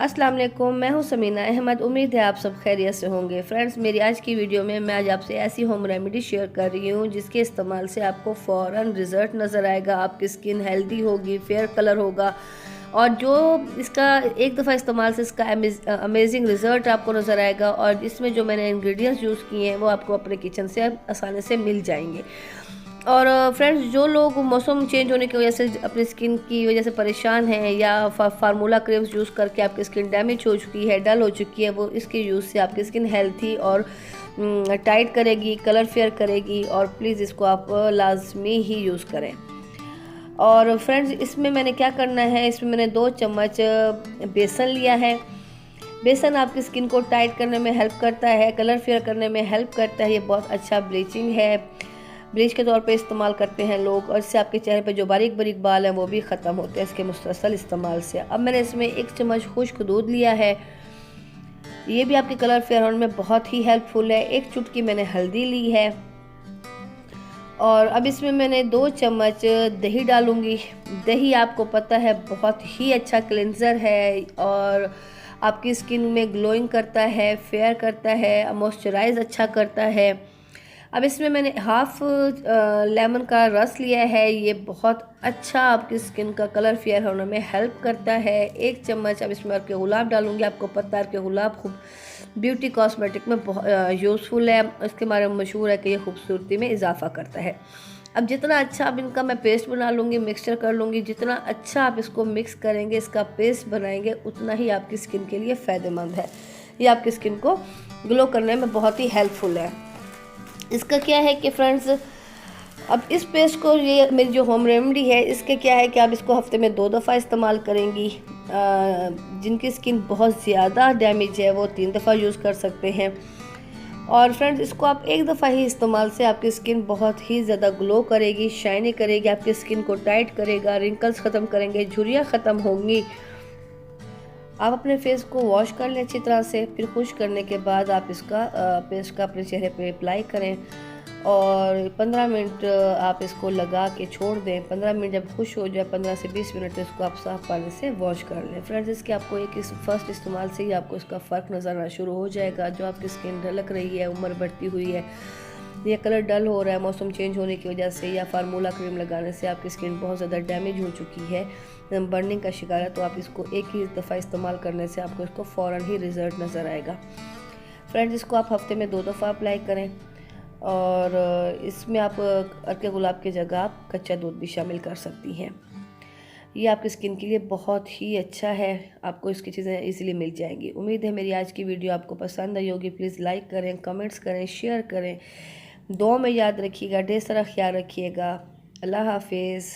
अस्सलाम वालेकुम, मैं हूं समीना अहमद। उम्मीद है आप सब खैरियत से होंगे। फ्रेंड्स, मेरी आज की वीडियो में मैं आज आपसे ऐसी होम रेमेडी शेयर कर रही हूं जिसके इस्तेमाल से आपको फ़ौरन रिज़ल्ट नज़र आएगा। आपकी स्किन हेल्दी होगी, फेयर कलर होगा और जो इसका एक दफ़ा इस्तेमाल से इसका अमेजिंग रिज़ल्ट आपको नज़र आएगा। और इसमें जो मैंने इंग्रेडिएंट्स यूज़ किए हैं वो आपको अपने किचन से आसानी से मिल जाएंगे। और फ्रेंड्स, जो लोग मौसम चेंज होने की वजह से अपनी स्किन की वजह से परेशान हैं या फार्मूला क्रीम्स यूज़ करके आपकी स्किन डैमेज हो चुकी है, डल हो चुकी है, वो इसके यूज़ से आपकी स्किन हेल्थी और टाइट करेगी, कलर फेयर करेगी। और प्लीज़ इसको आप लाजमी ही यूज़ करें। और फ्रेंड्स, इसमें मैंने क्या करना है, इसमें मैंने 2 चम्मच बेसन लिया है। बेसन आपकी स्किन को टाइट करने में हेल्प करता है, कलर फेयर करने में हेल्प करता है। ये बहुत अच्छा ब्लीचिंग है, ब्लीच के तौर पे इस्तेमाल करते हैं लोग। और इससे आपके चेहरे पे जो बारीक बारीक बाल हैं वो भी ख़त्म होते हैं इसके मुसलसल इस्तेमाल से। अब मैंने इसमें 1 चम्मच खुश्क दूध लिया है, ये भी आपके कलर फेयर होने में बहुत ही हेल्पफुल है। 1 चुटकी मैंने हल्दी ली है और अब इसमें मैंने 2 चम्मच दही डालूंगी। दही आपको पता है बहुत ही अच्छा क्लेंजर है और आपकी स्किन में ग्लोइंग करता है, फेयर करता है, मॉइस्चराइज अच्छा करता है। अब इसमें मैंने हाफ लेमन का रस लिया है, ये बहुत अच्छा आपकी स्किन का कलर फेयर होने में हेल्प करता है। 1 चम्मच अब इसमें अर्के गुलाब डालूंगी। आपको पता है अर्के गुलाब खूब ब्यूटी कॉस्मेटिक में बहुत यूज़फुल है, इसके बारे में मशहूर है कि ये खूबसूरती में इजाफा करता है। अब जितना अच्छा अब इनका मैं पेस्ट बना लूँगी, मिक्सचर कर लूँगी, जितना अच्छा आप इसको मिक्स करेंगे, इसका पेस्ट बनाएंगे, उतना ही आपकी स्किन के लिए फ़ायदेमंद है। ये आपकी स्किन को ग्लो करने में बहुत ही हेल्पफुल है। इसका क्या है कि फ्रेंड्स, अब इस पेस्ट को, ये मेरी जो होम रेमेडी है, इसके क्या है कि आप इसको हफ्ते में 2 दफ़ा इस्तेमाल करेंगी। जिनकी स्किन बहुत ज़्यादा डैमेज है वो 3 दफ़ा यूज़ कर सकते हैं। और फ्रेंड्स, इसको आप 1 दफ़ा ही इस्तेमाल से आपकी स्किन बहुत ही ज़्यादा ग्लो करेगी, शाइनी करेगी, आपकी स्किन को टाइट करेगा, रिंकल्स ख़त्म करेंगे, झुर्रियाँ ख़त्म होंगी। आप अपने फेस को वॉश कर लें अच्छी तरह से, फिर खुश करने के बाद आप इसका पेस्ट का अपने चेहरे पे अप्लाई करें और 15 मिनट आप इसको लगा के छोड़ दें। 15 मिनट जब खुश हो जाए, 15 से 20 मिनट, तो इसको आप साफ़ पानी से वॉश कर लें। फ्रेंड्स, इसके आपको फर्स्ट इस्तेमाल से ही आपको इसका फ़र्क नज़र आना शुरू हो जाएगा। जो आपकी स्किन ढलक रही है, उम्र बढ़ती हुई है, ये कलर डल हो रहा है मौसम चेंज होने की वजह से, या फार्मूला क्रीम लगाने से आपकी स्किन बहुत ज़्यादा डैमेज हो चुकी है, बर्निंग का शिकार है, तो आप इसको 1 ही दफ़ा इस्तेमाल करने से आपको इसको फ़ौरन ही रिज़ल्ट नज़र आएगा। फ्रेंड्स, इसको आप हफ्ते में 2 दफ़ा अप्लाई करें और इसमें आप अर्के गुलाब की जगह आप कच्चा दूध भी शामिल कर सकती हैं। ये आपकी स्किन के लिए बहुत ही अच्छा है, आपको इसकी चीज़ें इजीली मिल जाएंगी। उम्मीद है मेरी आज की वीडियो आपको पसंद आई होगी। प्लीज़ लाइक करें, कमेंट्स करें, शेयर करें। दुआ में याद रखिएगा, ढेर सारा ख्याल रखिएगा। अल्लाह हाफिज़।